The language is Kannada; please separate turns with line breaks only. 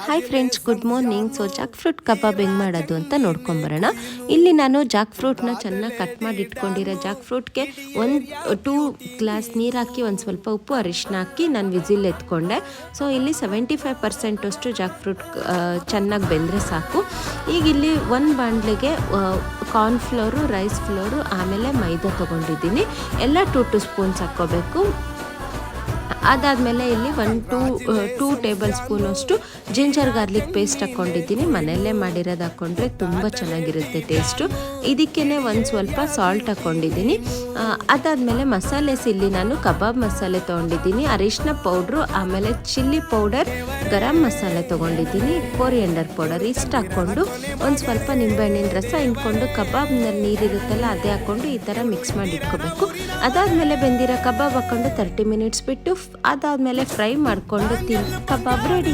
Hi friends, good morning. So jackfruit kebab ಹೆಂಗೆ ಮಾಡೋದು ಅಂತ ನೋಡ್ಕೊಂಬರೋಣ. ಇಲ್ಲಿ ನಾನು ಜಾಕ್ ಫ್ರೂಟ್ನ ಚೆನ್ನಾಗಿ ಕಟ್ ಮಾಡಿ ಇಟ್ಕೊಂಡಿರೋ ಜಾಕ್ ಫ್ರೂಟ್ಗೆ 2 ಗ್ಲಾಸ್ ನೀರು ಹಾಕಿ ಒಂದು ಸ್ವಲ್ಪ ಉಪ್ಪು ಅರಿಶಿನ ಹಾಕಿ ನಾನು ವಿಸಿಲ್ ಎತ್ಕೊಂಡೆ. ಸೊ ಇಲ್ಲಿ 75% ಅಷ್ಟು ಜಾಕ್ ಫ್ರೂಟ್ ಚೆನ್ನಾಗಿ ಬೆಂದರೆ ಸಾಕು. ಈಗ ಇಲ್ಲಿ ಒಂದು ಬಾಣಲೆಗೆ ಕಾರ್ನ್ಫ್ಲೋರು, ರೈಸ್ ಫ್ಲೋರು, ಆಮೇಲೆ ಮೈದಾ ತೊಗೊಂಡಿದ್ದೀನಿ. ಎಲ್ಲ 2 ಸ್ಪೂನ್ಸ್ ಹಾಕ್ಕೋಬೇಕು. ಅದಾದಮೇಲೆ ಇಲ್ಲಿ 2 ಟೇಬಲ್ ಸ್ಪೂನ್ ಅಷ್ಟು ಜಿಂಜರ್ ಗಾರ್ಲಿಕ್ ಪೇಸ್ಟ್ ಹಾಕ್ಕೊಂಡಿದ್ದೀನಿ. ಮನೆಯಲ್ಲೇ ಮಾಡಿರೋದು ಹಾಕ್ಕೊಂಡ್ರೆ ತುಂಬ ಚೆನ್ನಾಗಿರುತ್ತೆ ಟೇಸ್ಟು. ಇದಕ್ಕೇ ಒಂದು ಸ್ವಲ್ಪ ಸಾಲ್ಟ್ ಹಾಕ್ಕೊಂಡಿದ್ದೀನಿ. ಅದಾದಮೇಲೆ ಮಸಾಲೆಸ್ ಇಲ್ಲಿ ನಾನು ಕಬಾಬ್ ಮಸಾಲೆ ತೊಗೊಂಡಿದ್ದೀನಿ, ಅರಿಶಿನ ಪೌಡ್ರು, ಆಮೇಲೆ ಚಿಲ್ಲಿ ಪೌಡರ್, ಗರಂ ಮಸಾಲೆ ತೊಗೊಂಡಿದ್ದೀನಿ, ಕೊರಿಯಂಡರ್ ಪೌಡರ್ ಇಷ್ಟು ಹಾಕ್ಕೊಂಡು ಒಂದು ಸ್ವಲ್ಪ ನಿಂಬೆಹಣ್ಣಿನ ರಸ ಹಿಂಡ್ಕೊಂಡು ಕಬಾಬ್ನಲ್ಲಿ ನೀರಿರುತ್ತಲ್ಲ ಅದೇ ಹಾಕ್ಕೊಂಡು ಈ ಥರ ಮಿಕ್ಸ್ ಮಾಡಿ ಇಟ್ಕೋಬೇಕು. ಅದಾದಮೇಲೆ ಬೆಂದಿರೋ ಕಬಾಬ್ ಹಾಕ್ಕೊಂಡು 30 ಮಿನಿಟ್ಸ್ ಬಿಟ್ಟು ಅದಾದಮೇಲೆ ಫ್ರೈ ಮಾಡಿಕೊಂಡು ಕಬಾಬ್ ರೆಡಿ.